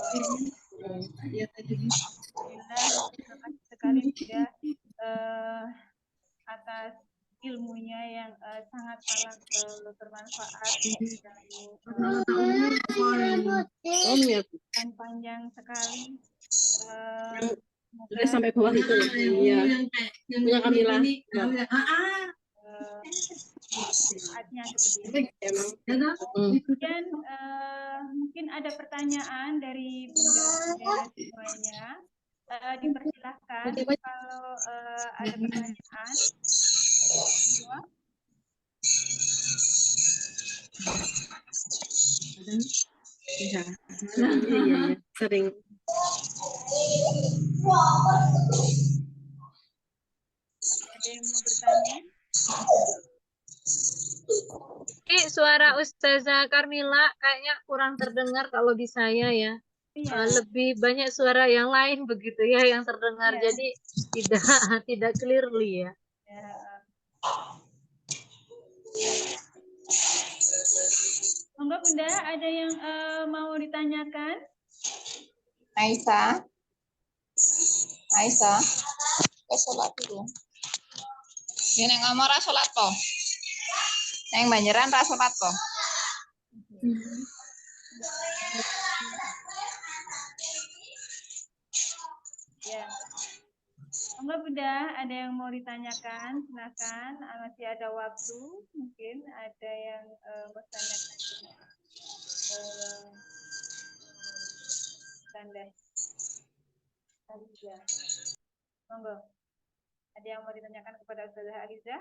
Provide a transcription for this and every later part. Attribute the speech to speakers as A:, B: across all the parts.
A: terima kasih sekali Bunda atas ilmunya yang sangat-sangat bermanfaat dan panjang sekali.
B: Sampai bawah itu. Iya. Punya Kamila.
A: Saatnya seperti itu. Kemudian mungkin ada pertanyaan dari Bunda semuanya. Dipersilahkan kalau ada pertanyaan. Semua.
B: Iya, sering.
A: Ada yang mau bertanya?
C: Suara Ustazah Karmila kayaknya kurang terdengar kalau di saya ya. Lebih banyak suara yang lain begitu ya yang terdengar. Jadi tidak clearly ya.
A: Monggo Bunda, ada yang mau ditanyakan?
D: Aisyah, sholat dulu. Ini ngomong ra sholat toh. Neng banyeran ra sholat toh.
A: Ya. Monggo Bunda, ada yang mau ditanyakan? Silakan, masih ada waktu. Mungkin ada yang mau tanyakan. Tanda. Aliza. Monggo. Ada yang mau ditanyakan kepada Ustazah Aliza?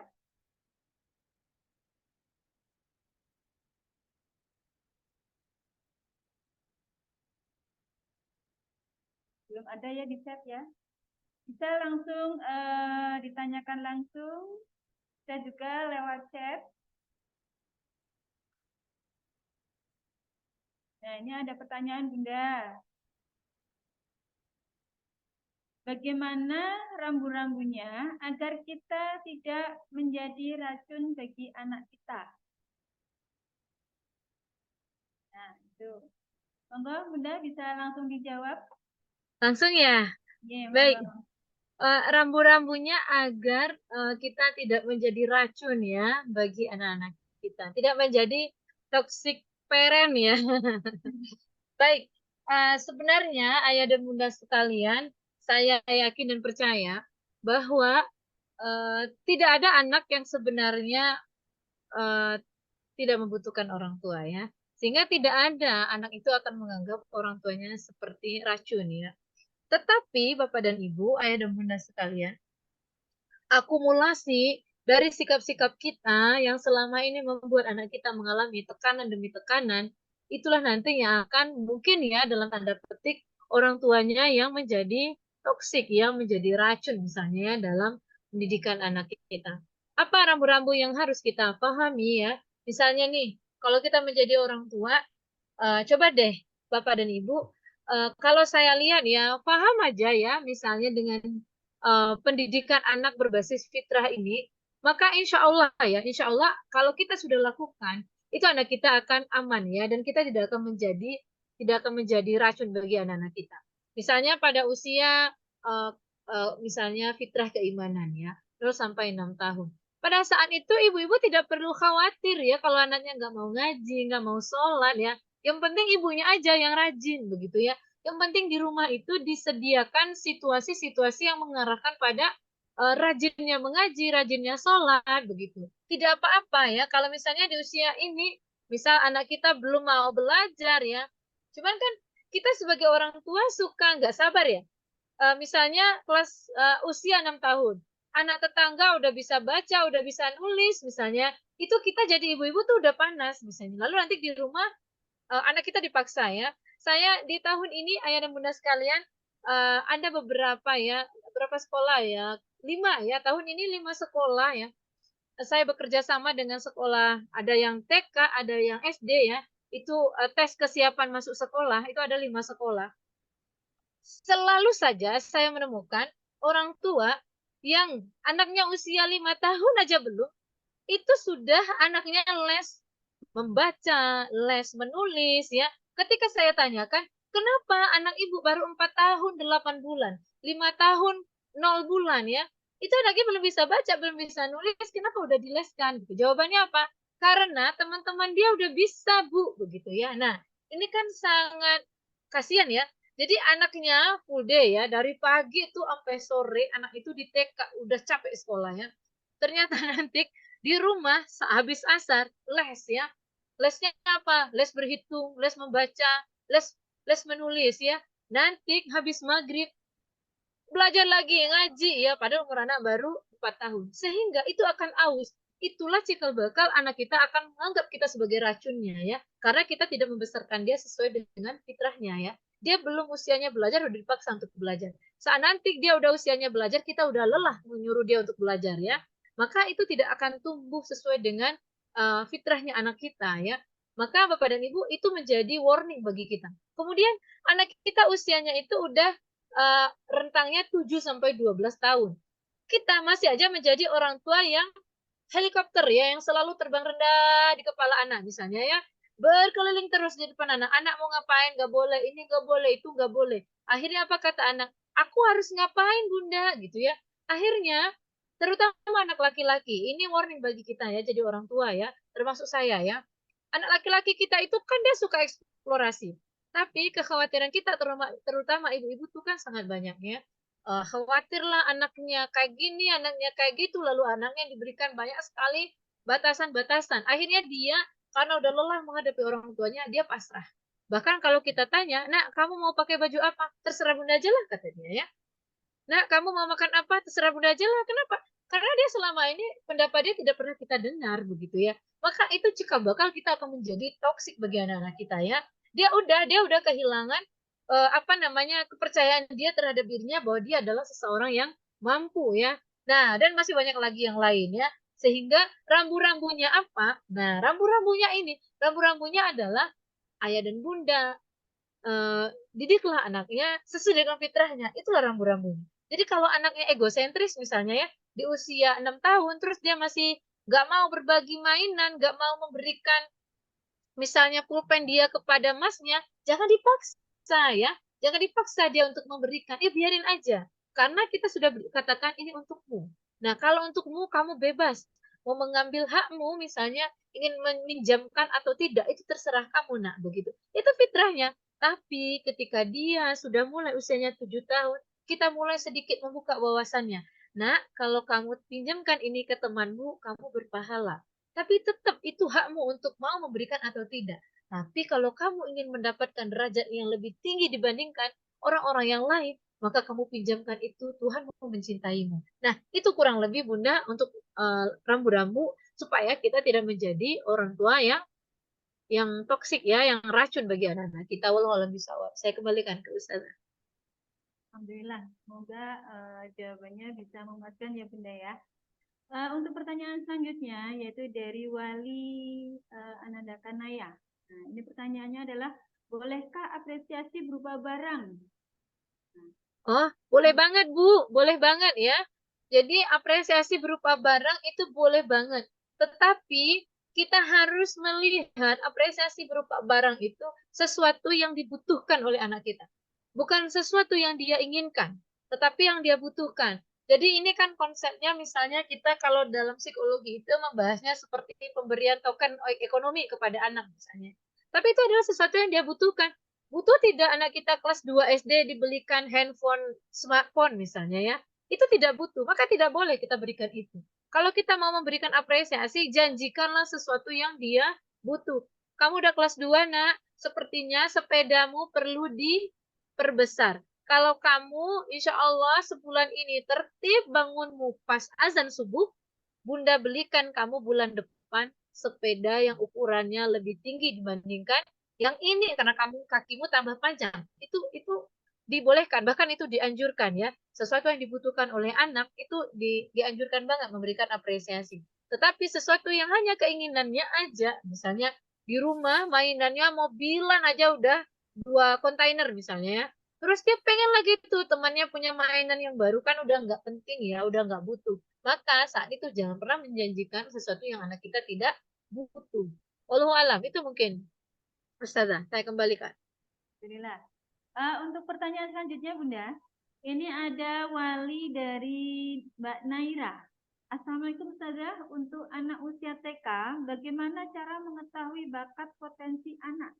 A: Belum ada ya di chat ya? Bisa langsung ditanyakan langsung. Bisa juga lewat chat. Nah, ini ada pertanyaan Bunda. Bagaimana rambu-rambunya agar kita tidak menjadi racun bagi anak kita? Nah, itu. Monggo, Bunda bisa langsung dijawab.
C: Langsung ya?
A: Yeah,
C: baik. Rambu-rambunya agar kita tidak menjadi racun ya bagi anak-anak kita. Tidak menjadi toxic parent ya. Baik. Sebenarnya ayah dan bunda sekalian, saya yakin dan percaya bahwa tidak ada anak yang sebenarnya tidak membutuhkan orang tua ya. Sehingga tidak ada anak itu akan menganggap orang tuanya seperti racun ya. Tetapi Bapak dan Ibu, ayah dan bunda sekalian, akumulasi dari sikap-sikap kita yang selama ini membuat anak kita mengalami tekanan demi tekanan, itulah nanti yang akan mungkin ya dalam tanda petik orang tuanya yang menjadi toksik, yang menjadi racun misalnya ya dalam pendidikan anak kita. Apa rambu-rambu yang harus kita pahami ya? Misalnya nih, kalau kita menjadi orang tua, coba deh Bapak dan Ibu, kalau saya lihat ya, paham aja ya, misalnya dengan pendidikan anak berbasis fitrah ini, maka insya Allah ya, insya Allah kalau kita sudah lakukan, itu anak kita akan aman ya, dan kita tidak akan menjadi racun bagi anak-anak kita. Misalnya pada usia misalnya fitrah keimanan ya, terus sampai 6 tahun. Pada saat itu ibu-ibu tidak perlu khawatir ya kalau anaknya nggak mau ngaji, nggak mau sholat ya. Yang penting ibunya aja yang rajin begitu ya. Yang penting di rumah itu disediakan situasi-situasi yang mengarahkan pada rajinnya mengaji, rajinnya sholat begitu. Tidak apa-apa ya kalau misalnya di usia ini, misal anak kita belum mau belajar ya. Cuman kan kita sebagai orang tua suka nggak sabar ya. Misalnya kelas usia 6 tahun. Anak tetangga udah bisa baca, udah bisa nulis misalnya. Itu kita jadi ibu-ibu tuh udah panas misalnya. Lalu nanti di rumah anak kita dipaksa ya. Saya di tahun ini ayah dan bunda sekalian ada beberapa ya, beberapa sekolah ya, 5 ya, tahun ini 5 sekolah ya. Saya bekerja sama dengan sekolah, ada yang TK, ada yang SD ya. Itu tes kesiapan masuk sekolah, itu ada 5 sekolah. Selalu saja saya menemukan orang tua yang anaknya usia 5 tahun aja belum, itu sudah anaknya les membaca, les menulis ya. Ketika saya tanyakan, Kenapa anak ibu baru 4 tahun 8 bulan, 5 tahun 0 bulan ya, itu anaknya belum bisa baca, belum bisa nulis, kenapa udah dileskan? Gitu. Jawabannya apa? Karena teman-teman dia udah bisa, Bu, begitu ya. Nah, ini kan sangat kasihan ya. Jadi anaknya full day ya, dari pagi itu sampai sore, anak itu di TK udah capek sekolahnya. Ternyata nanti di rumah habis asar les ya. Lesnya apa? Les berhitung, les membaca, les les menulis ya. Nanti habis maghrib belajar lagi ngaji ya, padahal umur anak baru 4 tahun. Sehingga itu akan aus. Itulah cikal bakal anak kita akan menganggap kita sebagai racunnya ya. Karena kita tidak membesarkan dia sesuai dengan fitrahnya ya. Dia belum usianya belajar, udah dipaksa untuk belajar. Saat nanti dia udah usianya belajar, kita udah lelah menyuruh dia untuk belajar ya. Maka itu tidak akan tumbuh sesuai dengan fitrahnya anak kita ya. Maka Bapak dan Ibu itu menjadi warning bagi kita. Kemudian anak kita usianya itu udah rentangnya 7 sampai 12 tahun. Kita masih aja menjadi orang tua yang helikopter ya, yang selalu terbang rendah di kepala anak misalnya ya. Berkeliling terus di depan anak. Anak mau ngapain? Gak boleh. Ini gak boleh. Itu gak boleh. Akhirnya apa kata anak? Aku harus ngapain bunda? Gitu ya. Akhirnya, terutama anak laki-laki. Ini warning bagi kita ya, jadi orang tua ya. Termasuk saya ya. Anak laki-laki kita itu kan dia suka eksplorasi. Tapi kekhawatiran kita terutama ibu-ibu tuh kan sangat banyak ya. Khawatirlah anaknya kayak gini, anaknya kayak gitu, lalu anaknya diberikan banyak sekali batasan-batasan. Akhirnya dia karena udah lelah menghadapi orang tuanya, dia pasrah. Bahkan kalau kita tanya, nak kamu mau pakai baju apa? Terserah bunda aja lah kata dia ya. Nak kamu mau makan apa? Terserah bunda aja lah. Kenapa? Karena dia selama ini pendapat dia tidak pernah kita dengar begitu ya. Maka itu cikal bakal kita akan menjadi toksik bagi anak-anak kita ya. Dia udah kehilangan apa namanya kepercayaan dia terhadap dirinya bahwa dia adalah seseorang yang mampu ya. Nah, dan masih banyak lagi yang lain ya. Sehingga rambu-rambunya apa? Nah, rambu-rambunya adalah ayah dan bunda, didiklah anaknya sesuai dengan fitrahnya. Itulah rambu-rambunya. Jadi kalau anaknya egosentris misalnya ya, di usia 6 tahun, terus dia masih gak mau berbagi mainan, gak mau memberikan misalnya pulpen dia kepada masnya, jangan dipaksa ya. Jangan dipaksa dia untuk memberikan. Ya biarin aja. Karena kita sudah katakan ini untukmu. Nah kalau untukmu kamu bebas. Mau mengambil hakmu misalnya ingin meminjamkan atau tidak, itu terserah kamu nak begitu. Itu fitrahnya. Tapi ketika dia sudah mulai usianya 7 tahun, kita mulai sedikit membuka wawasannya. Nak, kalau kamu pinjamkan ini ke temanmu, kamu berpahala. Tapi tetap itu hakmu untuk mau memberikan atau tidak. Tapi kalau kamu ingin mendapatkan derajat yang lebih tinggi dibandingkan orang-orang yang lain, maka kamu pinjamkan itu, Tuhan mau mencintaimu. Nah, itu kurang lebih Bunda untuk rambu-rambu supaya kita tidak menjadi orang tua yang toksik ya, yang racun bagi anak-anak kita. Wallahu a'lam bishawab. Saya kembalikan ke Ustazah.
A: Alhamdulillah, semoga jawabannya bisa memuaskan ya Bunda ya. Untuk pertanyaan selanjutnya yaitu dari Wali Ananda Kanaya. Nah, ini pertanyaannya adalah, bolehkah apresiasi berupa barang?
C: Oh, boleh banget Bu, boleh banget ya. Jadi apresiasi berupa barang itu boleh banget. Tetapi kita harus melihat apresiasi berupa barang itu sesuatu yang dibutuhkan oleh anak kita. Bukan sesuatu yang dia inginkan, tetapi yang dia butuhkan. Jadi ini kan konsepnya misalnya kita kalau dalam psikologi itu membahasnya seperti pemberian token ekonomi kepada anak misalnya. Tapi itu adalah sesuatu yang dia butuhkan. Butuh tidak anak kita kelas 2 SD dibelikan handphone, smartphone misalnya ya? Itu tidak butuh, maka tidak boleh kita berikan itu. Kalau kita mau memberikan apresiasi, janjikanlah sesuatu yang dia butuh. Kamu udah kelas 2, nak, sepertinya sepedamu perlu diperbesar. Kalau kamu, insya Allah sebulan ini tertib bangunmu pas azan subuh, Bunda belikan kamu bulan depan sepeda yang ukurannya lebih tinggi dibandingkan yang ini karena kakimu tambah panjang. Itu dibolehkan, bahkan itu dianjurkan ya. Sesuatu yang dibutuhkan oleh anak itu dianjurkan banget memberikan apresiasi. Tetapi sesuatu yang hanya keinginannya aja, misalnya di rumah mainannya mobilan aja udah 2 kontainer misalnya ya. Terus dia pengen lagi tuh temannya punya mainan yang baru, kan udah nggak penting ya, udah nggak butuh. Maka saat itu jangan pernah menjanjikan sesuatu yang anak kita tidak butuh. Wallahu alam, itu mungkin Ustazah, saya kembalikan.
A: Alhamdulillah. Untuk pertanyaan selanjutnya, Bunda. Ini ada wali dari Mbak Naira. Assalamualaikum Ustazah. Untuk anak usia TK, bagaimana cara mengetahui bakat potensi anak?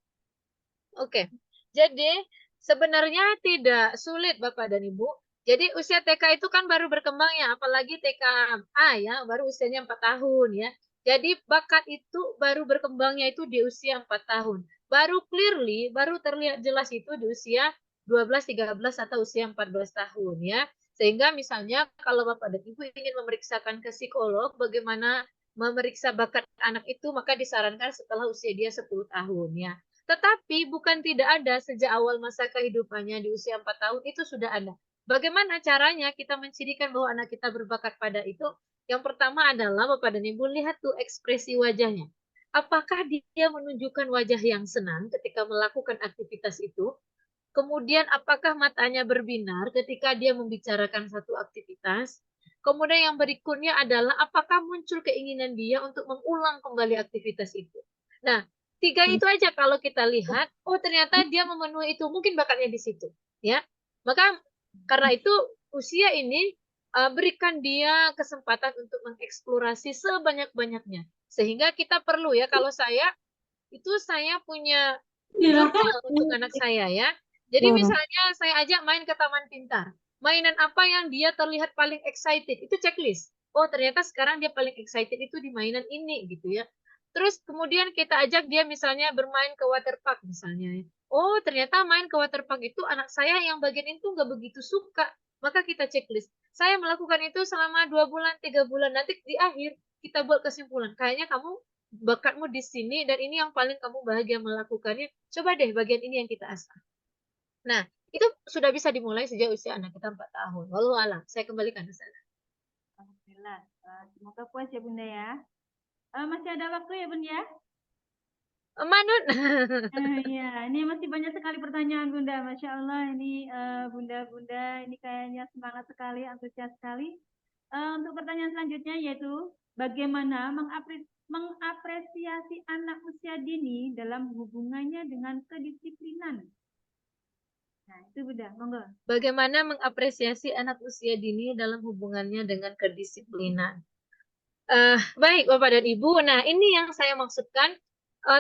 C: Oke, jadi sebenarnya tidak sulit Bapak dan Ibu. Jadi usia TK itu kan baru berkembang ya, apalagi TKA ya, baru usianya 4 tahun ya. Jadi bakat itu baru berkembangnya itu di usia 4 tahun. Baru clearly, baru terlihat jelas itu di usia 12, 13 atau usia 14 tahun ya. Sehingga misalnya kalau Bapak dan Ibu ingin memeriksakan ke psikolog bagaimana memeriksa bakat anak itu, maka disarankan setelah usia dia 10 tahun ya. Tetapi bukan tidak ada sejak awal masa kehidupannya di usia 4 tahun itu sudah ada. Bagaimana caranya kita mencirikan bahwa anak kita berbakat pada itu? Yang pertama adalah Bapak dan Ibu lihat tuh ekspresi wajahnya. Apakah dia menunjukkan wajah yang senang ketika melakukan aktivitas itu? Kemudian apakah matanya berbinar ketika dia membicarakan satu aktivitas? Kemudian yang berikutnya adalah apakah muncul keinginan dia untuk mengulang kembali aktivitas itu? Nah, 3 itu aja kalau kita lihat, oh ternyata dia memenuhi itu, mungkin bakatnya di situ, ya. Maka karena itu usia ini berikan dia kesempatan untuk mengeksplorasi sebanyak-banyaknya. Sehingga kita perlu ya, kalau saya punya jurnal untuk anak saya ya. Jadi misalnya saya ajak main ke taman pintar. Mainan apa yang dia terlihat paling excited, itu checklist. Oh, ternyata sekarang dia paling excited itu di mainan ini gitu ya. Terus kemudian kita ajak dia misalnya bermain ke water park misalnya. Oh, ternyata main ke water park itu anak saya yang bagian itu nggak begitu suka. Maka kita checklist. Saya melakukan itu selama 2 bulan, 3 bulan. Nanti di akhir kita buat kesimpulan. Kayaknya kamu bakatmu di sini dan ini yang paling kamu bahagia melakukannya. Coba deh bagian ini yang kita asah. Nah, itu sudah bisa dimulai sejak usia anak kita 4 tahun. Walau alam, saya kembalikan ke sana.
A: Alhamdulillah. Semoga puas ya Bunda ya. Masih ada waktu ya Bunda ya?
C: Manut.
A: Iya, ini masih banyak sekali pertanyaan Bunda. Masya Allah, ini Bunda-Bunda ini kayaknya semangat sekali, antusias sekali. Untuk pertanyaan selanjutnya yaitu bagaimana mengapresiasi anak usia dini dalam hubungannya dengan kedisiplinan. Nah, itu Bunda, monggo.
C: Bagaimana mengapresiasi anak usia dini dalam hubungannya dengan kedisiplinan? Baik, Bapak dan Ibu. Nah, ini yang saya maksudkan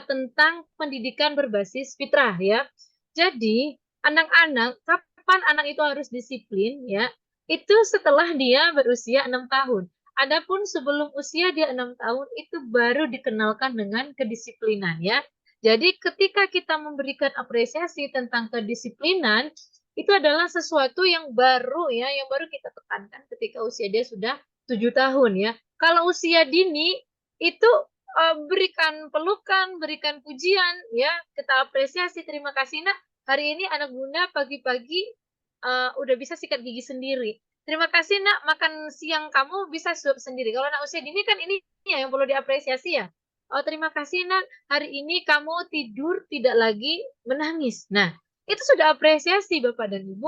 C: tentang pendidikan berbasis fitrah ya. Jadi, anak-anak, kapan anak itu harus disiplin ya? Itu setelah dia berusia 6 tahun. Adapun sebelum usia dia 6 tahun itu baru dikenalkan dengan kedisiplinan ya. Jadi ketika kita memberikan apresiasi tentang kedisiplinan, itu adalah sesuatu yang baru ya, yang baru kita tekankan ketika usia dia sudah 7 tahun ya. Kalau usia dini itu berikan pelukan, berikan pujian ya, kita apresiasi, terima kasih nak, hari ini anak Bunda pagi-pagi udah bisa sikat gigi sendiri. Terima kasih nak, makan siang kamu bisa suap sendiri. Kalau anak usia dini kan ini ya yang perlu diapresiasi ya. Oh, terima kasih nak, hari ini kamu tidur tidak lagi menangis. Nah, itu sudah apresiasi Bapak dan Ibu.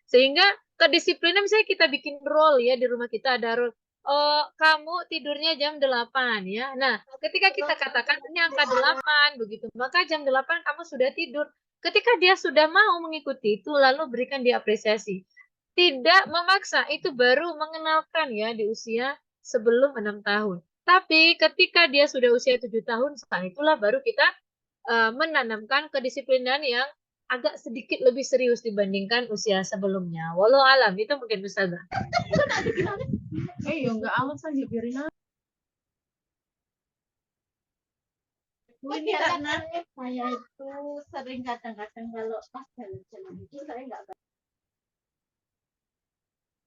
C: Sehingga kedisiplinan misalnya kita bikin role ya di rumah kita ada role. Oh, kamu tidurnya jam 8 ya. Nah, ketika kita katakan ini angka 8 begitu, maka jam 8 kamu sudah tidur. Ketika dia sudah mau mengikuti itu, lalu berikan dia apresiasi. Tidak memaksa, itu baru mengenalkan ya di usia sebelum 6 tahun. Tapi ketika dia sudah usia 7 tahun, setelah itulah baru kita menanamkan kedisiplinan yang agak sedikit lebih serius dibandingkan usia sebelumnya. Walau alam, itu mungkin Ustazah.
B: Enggak amat saja biarin aja.
E: Ini karena saya itu sering kadang-kadang kalau pas jalan-jalan itu saya nggak.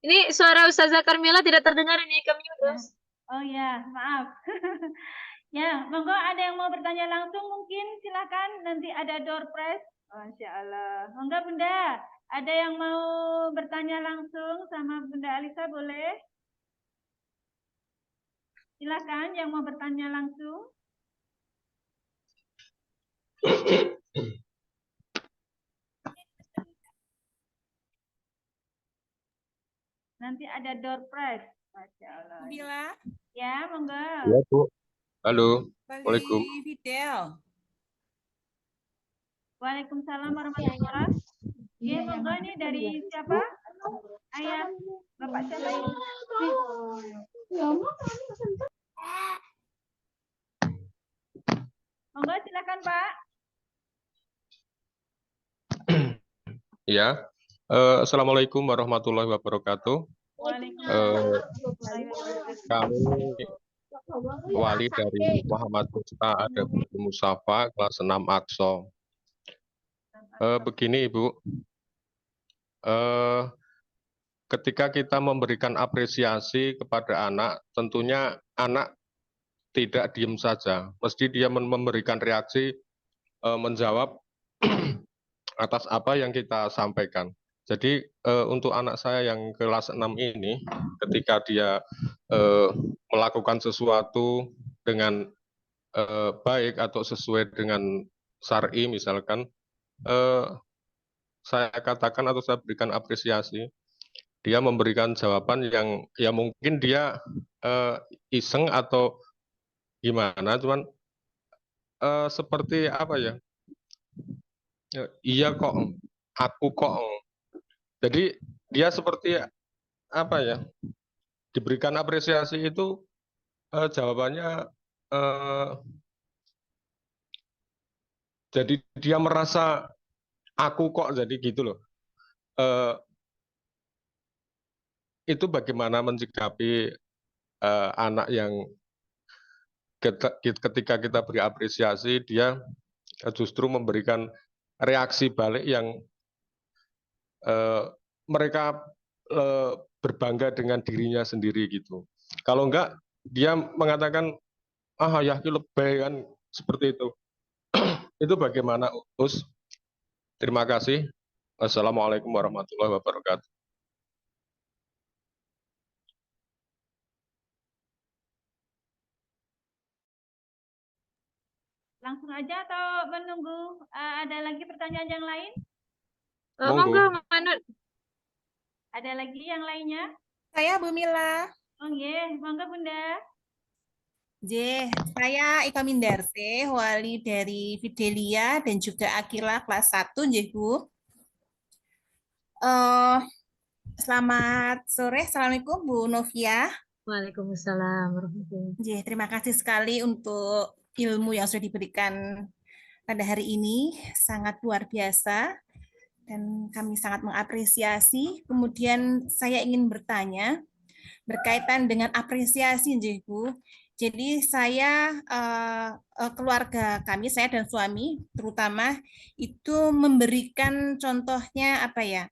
C: Ini suara Ustazah Karmila tidak terdengar ini kami urus.
A: Oh ya, maaf. Ya, monggo ada yang mau bertanya langsung mungkin silakan, nanti ada door prize. Masya Allah. Monggo Bunda, ada yang mau bertanya langsung sama Bunda Alisa boleh? Silakan yang mau bertanya langsung. Nanti ada door prize. Masya Allah.
F: Bila?
A: Ya, monggo.
G: Ya, Bu. Halo. Waalaikumsalam.
F: Bali Fidel.
A: Waalaikumsalam warahmatullahi wabarakatuh. Iya, monggo ini dari siapa? Ayah, Bapak siapa? Monggo silakan Pak.
F: Ya, Assalamualaikum warahmatullahi wabarakatuh. Kami wali dari Muhammad Musta ada Musafa kelas 6 Akso. Begini Ibu, ketika kita memberikan apresiasi kepada anak, tentunya anak tidak diam saja, mesti dia memberikan reaksi, menjawab atas apa yang kita sampaikan. Jadi untuk anak saya yang kelas 6 ini, ketika dia melakukan sesuatu dengan baik atau sesuai dengan syar'i misalkan, saya katakan atau saya berikan apresiasi, dia memberikan jawaban yang ya mungkin dia iseng atau gimana, cuman seperti apa ya, iya kok, aku kok. Jadi dia seperti apa ya, diberikan apresiasi itu jawabannya jadi dia merasa aku kok, jadi gitu loh. Itu bagaimana mencikapi anak yang ketika kita beri apresiasi, dia justru memberikan reaksi balik yang mereka berbangga dengan dirinya sendiri gitu. Kalau enggak, dia mengatakan, ah ya lebih kan, seperti itu. Itu bagaimana Us? Terima kasih. Assalamualaikum warahmatullahi wabarakatuh.
A: Langsung aja atau menunggu ada lagi pertanyaan yang lain?
C: Monggo, Manut.
A: Ada lagi yang lainnya?
G: Saya Bu Mila.
A: Oh iya, monggo Bunda.
G: Saya Ika Mindarse, wali dari Fidelia dan juga Akila kelas 1, Bu. Selamat sore, Assalamualaikum Bu Novia.
C: Waalaikumsalam warahmatullahi.
G: Terima kasih sekali untuk ilmu yang sudah diberikan pada hari ini, sangat luar biasa dan kami sangat mengapresiasi. Kemudian saya ingin bertanya berkaitan dengan apresiasi, Bu. Jadi saya keluarga kami, saya dan suami terutama itu memberikan contohnya apa ya,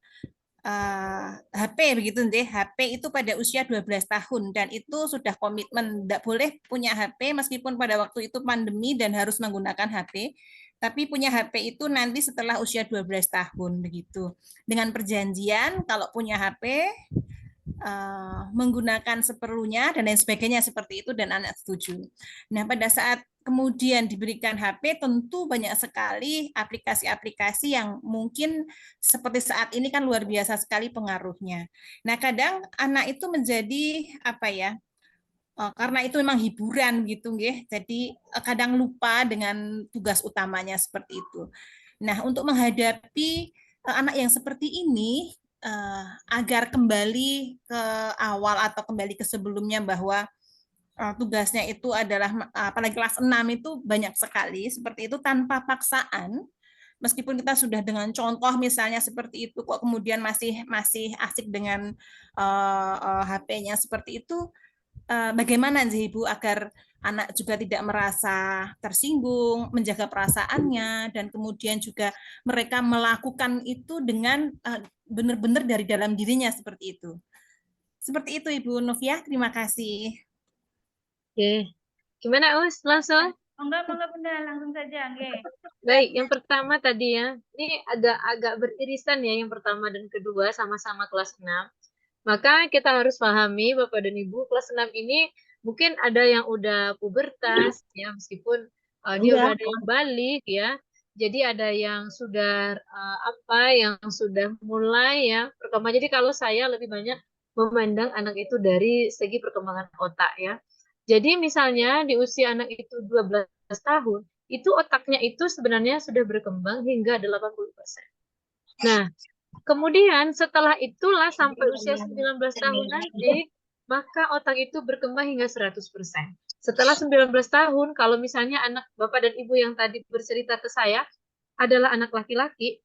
G: HP begitu deh. HP itu pada usia 12 tahun dan itu sudah komitmen tidak boleh punya HP meskipun pada waktu itu pandemi dan harus menggunakan HP. Tapi punya HP itu nanti setelah usia 12 tahun begitu. Dengan perjanjian kalau punya HP menggunakan seperlunya dan lain sebagainya seperti itu dan anak setuju. Nah, pada saat kemudian diberikan HP tentu banyak sekali aplikasi-aplikasi yang mungkin seperti saat ini kan luar biasa sekali pengaruhnya. Nah, kadang anak itu menjadi apa ya? Karena itu memang hiburan gitu nggih. Jadi kadang lupa dengan tugas utamanya seperti itu. Nah, untuk menghadapi anak yang seperti ini agar kembali ke awal atau kembali ke sebelumnya bahwa tugasnya itu adalah apalagi kelas 6 itu banyak sekali seperti itu tanpa paksaan. Meskipun kita sudah dengan contoh misalnya seperti itu kok kemudian masih asik dengan HP-nya seperti itu, bagaimana sih Ibu agar anak juga tidak merasa tersinggung, menjaga perasaannya, dan kemudian juga mereka melakukan itu dengan benar-benar dari dalam dirinya seperti itu. Seperti itu Ibu Novia, terima kasih.
C: Oke, gimana Us? Langsung?
A: Enggak Bunda, langsung saja. Oke.
C: Baik, yang pertama tadi ya, ini agak beririsan ya, yang pertama dan kedua sama-sama kelas 6. Maka kita harus pahami Bapak dan Ibu, kelas 6 ini mungkin ada yang udah pubertas ya, meskipun dia udah ada yang balik ya. Jadi ada yang sudah yang sudah mulai ya perkembangan. Jadi kalau saya lebih banyak memandang anak itu dari segi perkembangan otak ya. Jadi misalnya di usia anak itu 12 tahun, itu otaknya itu sebenarnya sudah berkembang hingga 80%. Nah, kemudian setelah itulah sampai usia 19 tahun nanti, maka otak itu berkembang hingga 100%. Setelah 19 tahun, kalau misalnya anak Bapak dan Ibu yang tadi bercerita ke saya adalah anak laki-laki,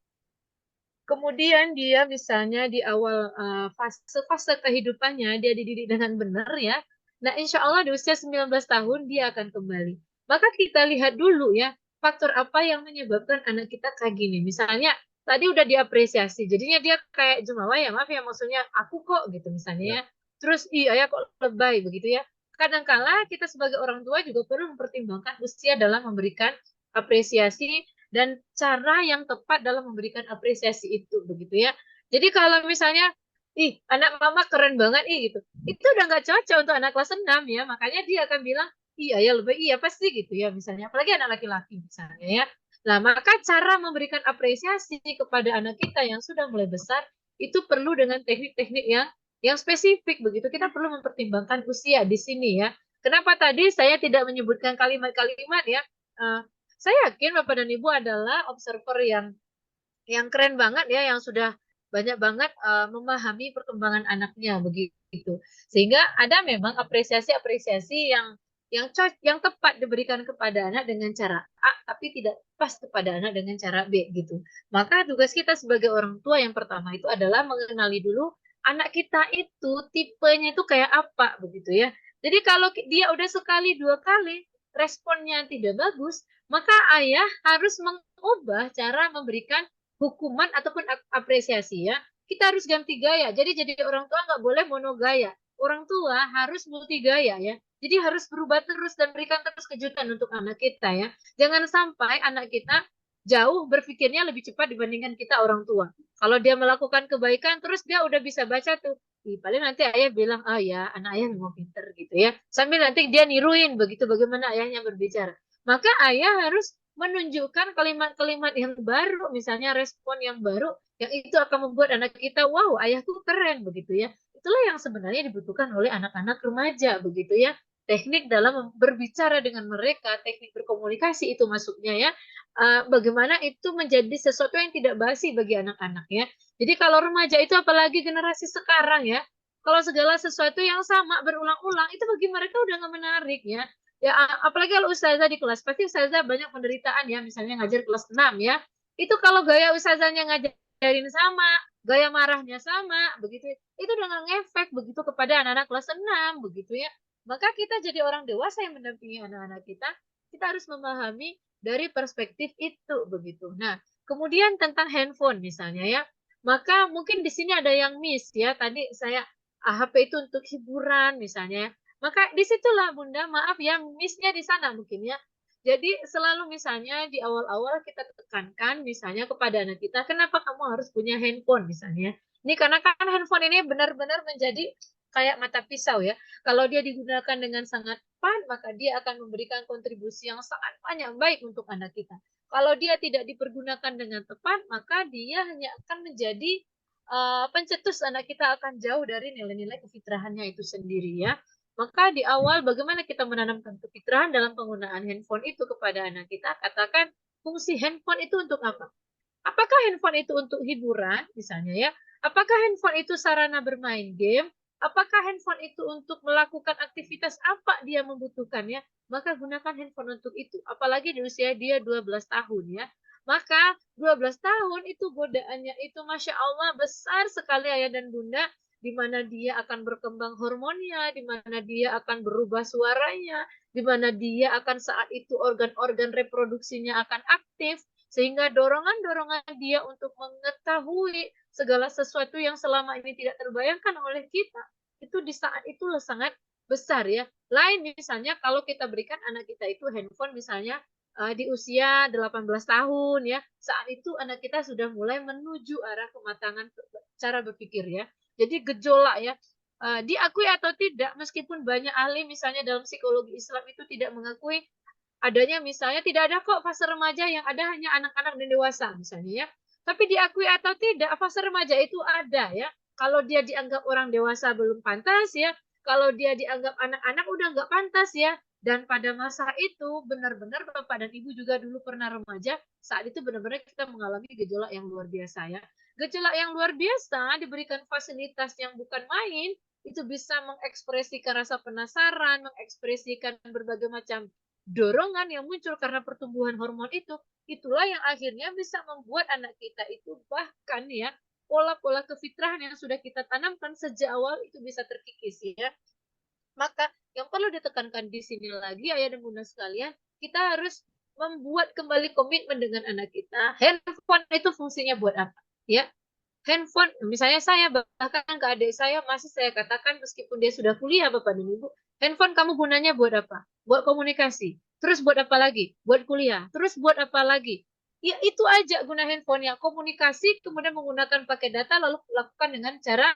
C: kemudian dia misalnya di awal fase kehidupannya, dia dididik dengan benar ya, nah insya Allah di usia 19 tahun dia akan kembali. Maka kita lihat dulu ya, faktor apa yang menyebabkan anak kita kayak gini. Misalnya, tadi udah diapresiasi, jadinya dia kayak jumawa ya, maaf ya, maksudnya aku kok gitu misalnya ya. Terus, iya ya kok lebay begitu ya. Kadangkala kita sebagai orang tua juga perlu mempertimbangkan usia dalam memberikan apresiasi dan cara yang tepat dalam memberikan apresiasi itu begitu ya. Jadi kalau misalnya ih anak mama keren banget gitu, itu udah nggak cocok untuk anak kelas 6 ya, makanya dia akan bilang iya ya lebih iya pasti gitu ya misalnya, apalagi anak laki-laki misalnya ya. Nah maka cara memberikan apresiasi kepada anak kita yang sudah mulai besar itu perlu dengan teknik-teknik yang spesifik begitu. Kita perlu mempertimbangkan usia di sini ya. Kenapa tadi saya tidak menyebutkan kalimat-kalimat ya? Saya yakin Bapak dan Ibu adalah observer yang keren banget ya, yang sudah banyak banget memahami perkembangan anaknya begitu. Sehingga ada memang apresiasi-apresiasi yang tepat diberikan kepada anak dengan cara A, tapi tidak pas kepada anak dengan cara B gitu. Maka tugas kita sebagai orang tua yang pertama itu adalah mengenali dulu anak kita itu tipenya itu kayak apa begitu ya. Jadi kalau dia udah sekali dua kali responnya tidak bagus, maka ayah harus mengubah cara memberikan hukuman ataupun apresiasi ya. Kita harus ganti gaya. Jadi orang tua nggak boleh monogaya. Orang tua harus multi gaya ya. Jadi harus berubah terus dan berikan terus kejutan untuk anak kita ya. Jangan sampai anak kita jauh berpikirnya lebih cepat dibandingkan kita orang tua. Kalau dia melakukan kebaikan terus dia udah bisa baca tuh. Paling nanti ayah bilang, oh ya anak ayah memang pinter gitu ya. Sambil nanti dia niruin begitu bagaimana ayahnya berbicara. Maka ayah harus menunjukkan kalimat-kalimat yang baru, misalnya respon yang baru, yang itu akan membuat anak kita, wow, ayahku keren, begitu ya. Itulah yang sebenarnya dibutuhkan oleh anak-anak remaja, begitu ya. Teknik dalam berbicara dengan mereka, teknik berkomunikasi itu masuknya ya. Bagaimana itu menjadi sesuatu yang tidak basi bagi anak-anak ya. Jadi kalau remaja itu apalagi generasi sekarang ya, kalau segala sesuatu yang sama berulang-ulang, itu bagi mereka udah nggak menarik ya. Ya, apalagi kalau ustazah di kelas, pasti ustazah banyak penderitaan ya, misalnya ngajar kelas 6 ya. Itu kalau gaya ustazahnya ngajarin sama, gaya marahnya sama, begitu. Itu dengan ngefek begitu kepada anak-anak kelas 6, begitu ya. Maka kita jadi orang dewasa yang mendampingi anak-anak kita harus memahami dari perspektif itu, begitu. Nah, kemudian tentang handphone misalnya ya, maka mungkin di sini ada yang miss ya. Tadi saya HP itu untuk hiburan misalnya ya. Maka disitulah Bunda, maaf ya, miss-nya di sana mungkin ya. Jadi selalu misalnya di awal-awal kita tekankan misalnya kepada anak kita, kenapa kamu harus punya handphone misalnya. Ini karena kan handphone ini benar-benar menjadi kayak mata pisau ya. Kalau dia digunakan dengan sangat tepat, maka dia akan memberikan kontribusi yang sangat banyak baik untuk anak kita. Kalau dia tidak dipergunakan dengan tepat, maka dia hanya akan menjadi pencetus anak kita akan jauh dari nilai-nilai kefitrahannya itu sendiri ya. Maka di awal bagaimana kita menanamkan kefitrahan dalam penggunaan handphone itu kepada anak kita, katakan fungsi handphone itu untuk apa? Apakah handphone itu untuk hiburan misalnya ya? Apakah handphone itu sarana bermain game? Apakah handphone itu untuk melakukan aktivitas apa dia membutuhkan ya? Maka gunakan handphone untuk itu. Apalagi di usia dia 12 tahun ya. Maka 12 tahun itu godaannya itu Masya Allah besar sekali ayah dan bunda, di mana dia akan berkembang hormonnya, di mana dia akan berubah suaranya, di mana dia akan saat itu organ-organ reproduksinya akan aktif, sehingga dorongan-dorongan dia untuk mengetahui segala sesuatu yang selama ini tidak terbayangkan oleh kita, itu di saat itu sangat besar ya. Lain misalnya kalau kita berikan anak kita itu handphone misalnya di usia 18 tahun ya, saat itu anak kita sudah mulai menuju arah kematangan cara berpikir ya. Jadi gejolak ya, diakui atau tidak, meskipun banyak ahli misalnya dalam psikologi Islam itu tidak mengakui adanya misalnya tidak ada kok fase remaja, yang ada hanya anak-anak dan dewasa misalnya ya. Tapi diakui atau tidak, fase remaja itu ada ya. Kalau dia dianggap orang dewasa belum pantas ya, kalau dia dianggap anak-anak udah nggak pantas ya. Dan pada masa itu benar-benar Bapak dan Ibu juga dulu pernah remaja, saat itu benar-benar kita mengalami gejolak yang luar biasa ya. Gejolak yang luar biasa, diberikan fasilitas yang bukan main, itu bisa mengekspresikan rasa penasaran, mengekspresikan berbagai macam dorongan yang muncul karena pertumbuhan hormon itu. Itulah yang akhirnya bisa membuat anak kita itu bahkan ya, pola-pola kefitrahan yang sudah kita tanamkan sejak awal itu bisa terkikis ya. Maka yang perlu ditekankan di sini lagi, ayah dan bunda sekalian, kita harus membuat kembali komitmen dengan anak kita. Handphone itu fungsinya buat apa? Ya, handphone, misalnya saya bahkan ke adik saya masih saya katakan meskipun dia sudah kuliah Bapak dan Ibu, handphone kamu gunanya buat apa? Buat komunikasi. Terus buat apa lagi? Buat kuliah. Terus buat apa lagi? Ya itu aja guna handphone ya, komunikasi, kemudian menggunakan pakai data lalu lakukan dengan cara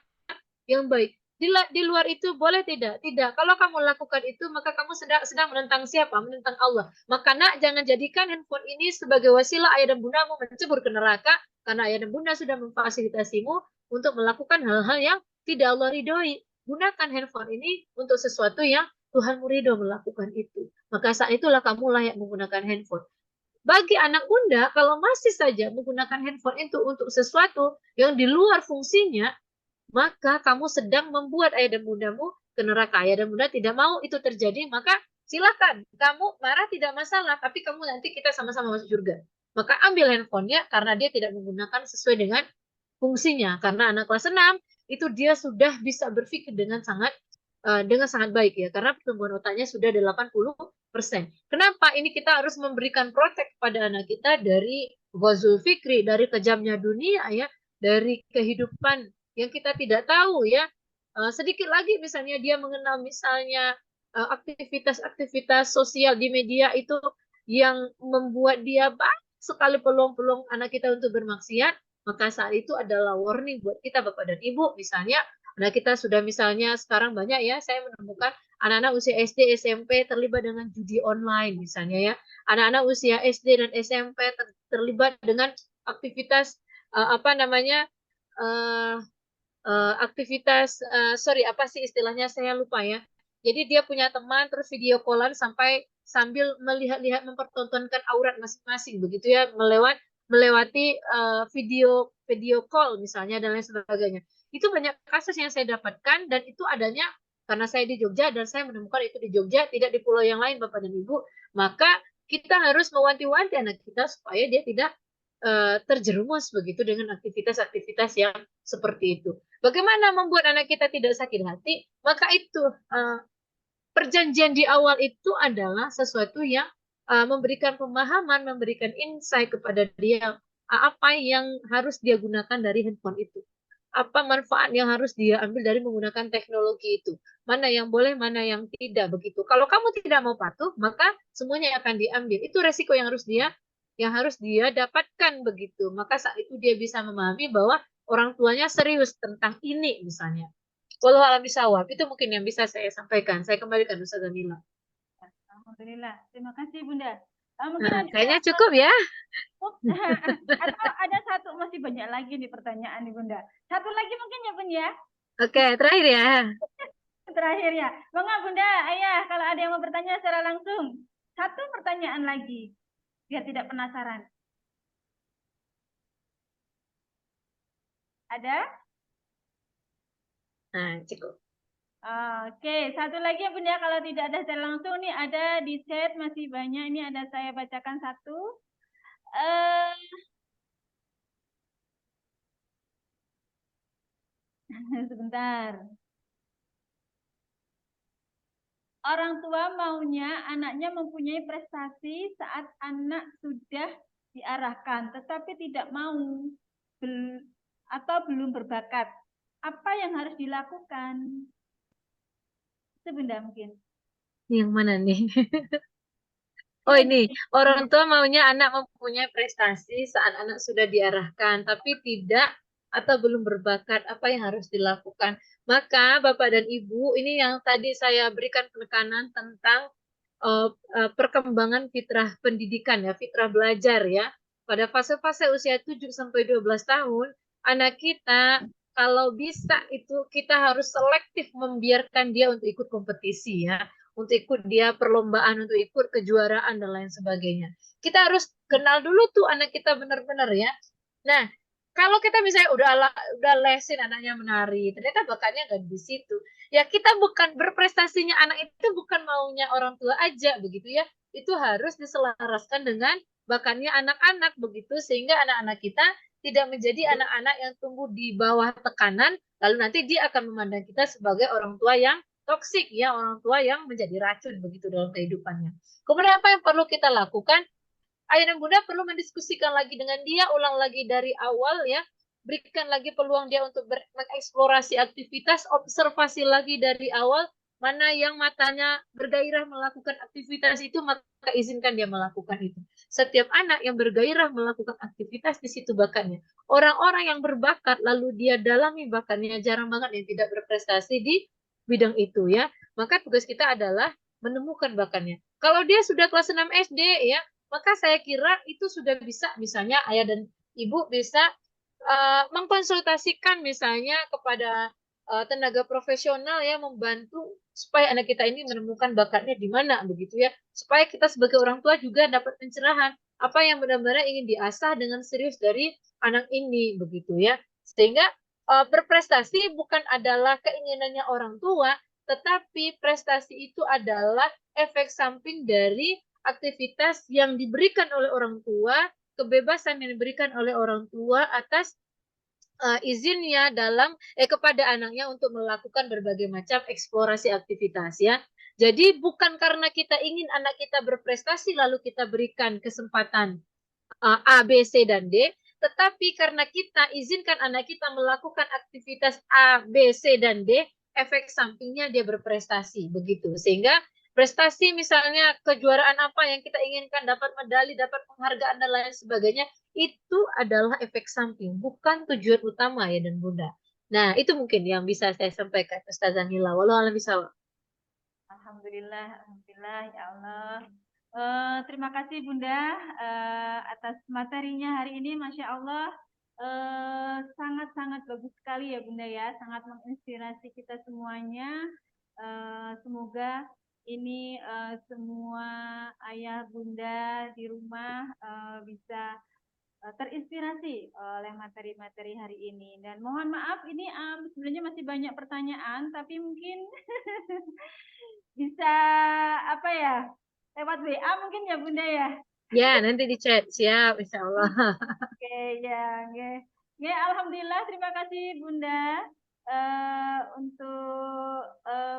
C: yang baik. Di luar itu boleh tidak? Tidak. Kalau kamu lakukan itu, maka kamu sedang menentang siapa? Menentang Allah. Maka nak, jangan jadikan handphone ini sebagai wasilah ayah dan bundamu mencebur ke neraka, karena ayah dan bunda sudah memfasilitasimu untuk melakukan hal-hal yang tidak Allah ridhoi. Gunakan handphone ini untuk sesuatu yang Tuhan ridho melakukan itu. Maka saat itulah kamu layak menggunakan handphone. Bagi anak bunda, kalau masih saja menggunakan handphone itu untuk sesuatu yang di luar fungsinya, maka kamu sedang membuat ayah dan bundamu ke neraka. Ayah dan bunda tidak mau itu terjadi, maka silakan. Kamu marah tidak masalah, tapi kamu nanti kita sama-sama masuk surga. Maka ambil handphonenya karena dia tidak menggunakan sesuai dengan fungsinya. Karena anak kelas 6 itu dia sudah bisa berpikir dengan sangat baik ya, karena pertumbuhan otaknya sudah 80%. Kenapa? Ini kita harus memberikan protek pada anak kita dari ghazul fikri, dari kejamnya dunia ya, dari kehidupan yang kita tidak tahu ya. Sedikit lagi misalnya dia mengenal misalnya aktivitas-aktivitas sosial di media itu yang membuat dia banyak sekali peluang-peluang anak kita untuk bermaksiat, maka saat itu adalah warning buat kita Bapak dan Ibu. Misalnya anak kita sudah misalnya sekarang banyak ya, saya menemukan anak-anak usia SD, SMP terlibat dengan judi online misalnya ya. Anak-anak usia SD dan SMP terlibat dengan aktivitas aktivitas apa sih istilahnya saya lupa ya. Jadi dia punya teman terus video callan sambil melihat-lihat mempertontonkan aurat masing-masing begitu ya, melewati video call misalnya dan lain sebagainya. Itu banyak kasus yang saya dapatkan dan itu adanya karena saya di Jogja dan saya menemukan itu di Jogja, tidak di pulau yang lain Bapak dan Ibu. Maka kita harus mewanti-wanti anak kita supaya dia tidak terjerumus begitu dengan aktivitas-aktivitas yang seperti itu. Bagaimana membuat anak kita tidak sakit hati? Maka itu perjanjian di awal itu adalah sesuatu yang memberikan pemahaman, memberikan insight kepada dia apa yang harus dia gunakan dari handphone itu. Apa manfaat yang harus dia ambil dari menggunakan teknologi itu. Mana yang boleh, mana yang tidak begitu. Kalau kamu tidak mau patuh, maka semuanya akan diambil. Itu resiko yang harus dia dapatkan begitu. Maka saat itu dia bisa memahami bahwa orang tuanya serius tentang ini misalnya. Walau alam bisawab, itu mungkin yang bisa saya sampaikan. Saya kembalikan Ustazah Mila.
A: Alhamdulillah. Terima kasih Bunda. Mungkin
C: kayaknya cukup ya.
A: Atau ada satu, masih banyak lagi nih pertanyaan nih Bunda. Satu lagi mungkin ya Bunda ya.
C: Oke, terakhir ya.
A: Terakhir ya. Bangga Bunda, Ayah, kalau ada yang mau bertanya secara langsung. Satu pertanyaan lagi, biar tidak penasaran. Ada?
C: Nah, cukup.
A: Oke, satu lagi ya Bunda, kalau tidak ada secara langsung nih ada di chat masih banyak. Ini ada saya bacakan satu. Sebentar. Orang tua maunya anaknya mempunyai prestasi saat anak sudah diarahkan, tetapi tidak mau atau belum berbakat. Apa yang harus dilakukan? Itu Bunda mungkin.
C: Yang mana nih? Oh ini, orang tua maunya anak mempunyai prestasi saat anak sudah diarahkan, tapi tidak atau belum berbakat, apa yang harus dilakukan? Maka Bapak dan Ibu, ini yang tadi saya berikan penekanan tentang perkembangan fitrah pendidikan ya, fitrah belajar ya. Pada fase-fase usia 7-12 tahun, anak kita kalau bisa itu kita harus selektif membiarkan dia untuk ikut kompetisi ya. untuk ikut dia perlombaan, untuk ikut kejuaraan dan lain sebagainya. Kita harus kenal dulu tuh anak kita benar-benar ya. Nah, kalau kita misalnya udah lesin anaknya menari, ternyata bakatnya nggak di situ. Ya kita bukan berprestasinya anak itu bukan maunya orang tua aja begitu ya. Itu harus diselaraskan dengan bakatnya anak-anak begitu sehingga anak-anak kita tidak menjadi anak-anak yang tumbuh di bawah tekanan, lalu nanti dia akan memandang kita sebagai orang tua yang toksik ya, orang tua yang menjadi racun begitu dalam kehidupannya. Kemudian apa yang perlu kita lakukan? Ayah dan bunda perlu mendiskusikan lagi dengan dia, ulang lagi dari awal ya, berikan lagi peluang dia untuk mengeksplorasi aktivitas, observasi lagi dari awal, mana yang matanya bergairah melakukan aktivitas itu, maka izinkan dia melakukan itu. Setiap anak yang bergairah melakukan aktivitas di situ bakatnya. Orang-orang yang berbakat lalu dia dalami bakatnya, jarang banget yang tidak berprestasi di bidang itu ya. Maka tugas kita adalah menemukan bakatnya. Kalau dia sudah kelas 6 SD ya, maka saya kira itu sudah bisa, misalnya ayah dan ibu bisa mengkonsultasikan misalnya kepada tenaga profesional ya, membantu supaya anak kita ini menemukan bakatnya di mana begitu ya, supaya kita sebagai orang tua juga dapat pencerahan apa yang benar-benar ingin diasah dengan serius dari anak ini begitu ya, sehingga berprestasi bukan adalah keinginannya orang tua, tetapi prestasi itu adalah efek samping dari aktivitas yang diberikan oleh orang tua, kebebasan yang diberikan oleh orang tua atas izinnya dalam kepada anaknya untuk melakukan berbagai macam eksplorasi aktivitas ya. Jadi bukan karena kita ingin anak kita berprestasi lalu kita berikan kesempatan A, B, C, dan D, tetapi karena kita izinkan anak kita melakukan aktivitas A, B, C, dan D, efek sampingnya dia berprestasi begitu. Sehingga prestasi misalnya kejuaraan apa yang kita inginkan, dapat medali, dapat penghargaan dan lain sebagainya, itu adalah efek samping, bukan tujuan utama ya dan bunda. Nah itu mungkin yang bisa saya sampaikan Ustazah Nila. Walau alam bisawab.
A: Alhamdulillah, alhamdulillah ya Allah. Terima kasih Bunda atas materinya hari ini, Masya Allah sangat-sangat bagus sekali ya Bunda ya, sangat menginspirasi kita semuanya. Semoga ini semua ayah bunda di rumah bisa terinspirasi oleh materi-materi hari ini. Dan mohon maaf ini sebenarnya masih banyak pertanyaan, tapi mungkin bisa apa ya, lewat WA mungkin ya Bunda ya.
C: Ya, nanti di chat. Siap, insya Allah.
A: Oke, ya. Ya, alhamdulillah, terima kasih Bunda untuk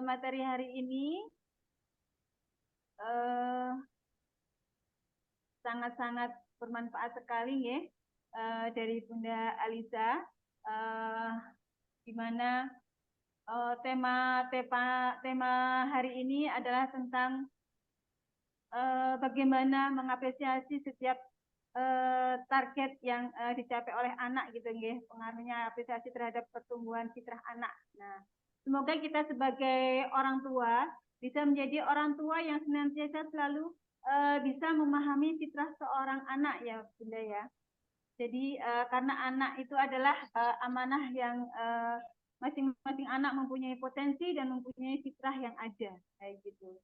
A: materi hari ini. Sangat-sangat bermanfaat sekali ya dari Bunda Aliza. Di mana tema hari ini adalah tentang bagaimana mengapresiasi setiap target yang dicapai oleh anak gitu nggih, pengaruhnya apresiasi terhadap pertumbuhan fitrah anak. Nah, semoga kita sebagai orang tua bisa menjadi orang tua yang senantiasa selalu bisa memahami fitrah seorang anak ya Bunda ya. Jadi karena anak itu adalah amanah yang masing-masing anak mempunyai potensi dan mempunyai fitrah yang ada kayak gitu.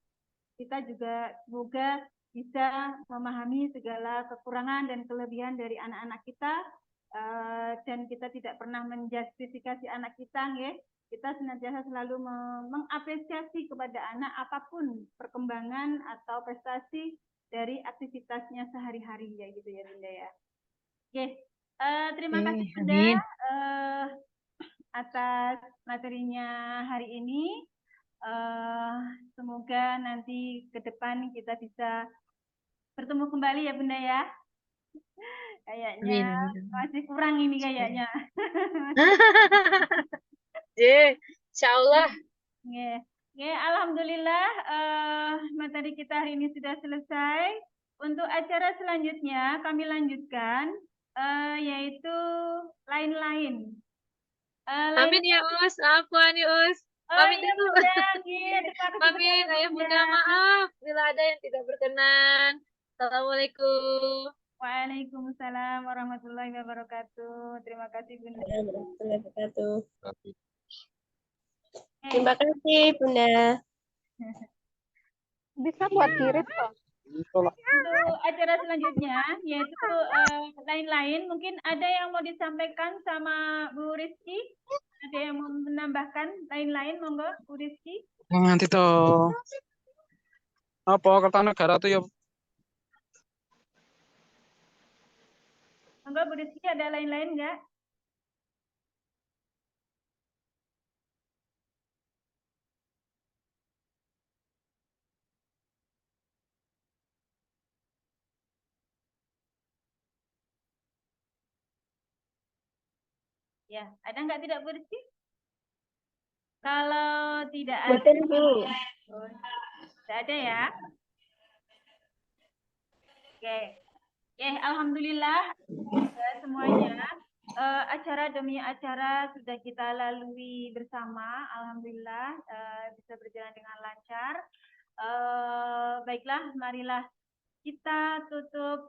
A: Kita juga semoga bisa memahami segala kekurangan dan kelebihan dari anak-anak kita dan kita tidak pernah menjustifikasi anak kita ya. Kita senantiasa selalu mengapresiasi kepada anak apapun perkembangan atau prestasi dari aktivitasnya sehari-hari ya gitu ya Bunda ya. Oke, terima kasih Bunda atas materinya hari ini. Semoga nanti ke depan kita bisa bertemu kembali ya Bunda ya. Kayaknya masih kurang ini kayaknya.
C: Insya Allah.
A: Alhamdulillah materi kita hari ini sudah selesai. Untuk acara selanjutnya kami lanjutkan yaitu lain-lain.
C: Amin ya Us, afwan ya Us. Pamit dulu. Pamit ayah bunda, maaf bila ada yang tidak berkenan. Assalamualaikum.
A: Waalaikumsalam warahmatullahi wabarakatuh. Terima kasih Bunda.
B: Warahmatullahi wabarakatuh. Terima kasih Bunda.
D: Bisa buat kirim kok.
A: Untuk acara selanjutnya, yaitu lain-lain, mungkin ada yang mau disampaikan sama Bu Rizky? Ada yang mau menambahkan lain-lain, monggo Bu Rizky?
H: Nanti tuh apa Kertanegara tuh ya
A: Monggo Bu Rizky, ada lain-lain nggak? Ya, ada nggak tidak Bu Rizky? Kalau tidak ada, oh, tidak ada ya. Oke, oke, alhamdulillah semuanya. Acara demi acara sudah kita lalui bersama, alhamdulillah bisa berjalan dengan lancar. Baiklah, marilah kita tutup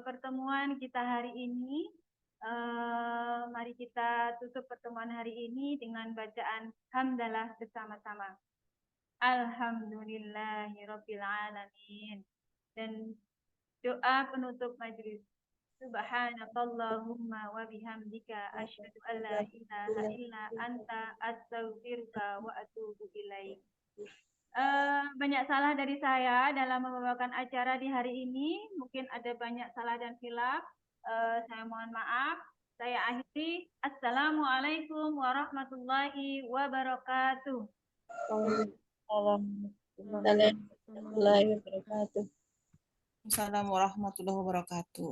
A: pertemuan kita hari ini. Mari kita tutup pertemuan hari ini dengan bacaan hamdalah bersama-sama. Alhamdulillahirabbil alamin. Dan doa penutup majelis. Subhanakallahumma wa bihamdika asyhadu an la ilaha illa anta astaghfiruka wa atubu ilaik. Banyak salah dari saya dalam membawakan acara di hari ini. Mungkin ada banyak salah dan khilaf. Saya mohon maaf. Saya akhiri. Assalamualaikum warahmatullahi wabarakatuh.
G: Assalamualaikum warahmatullahi wabarakatuh.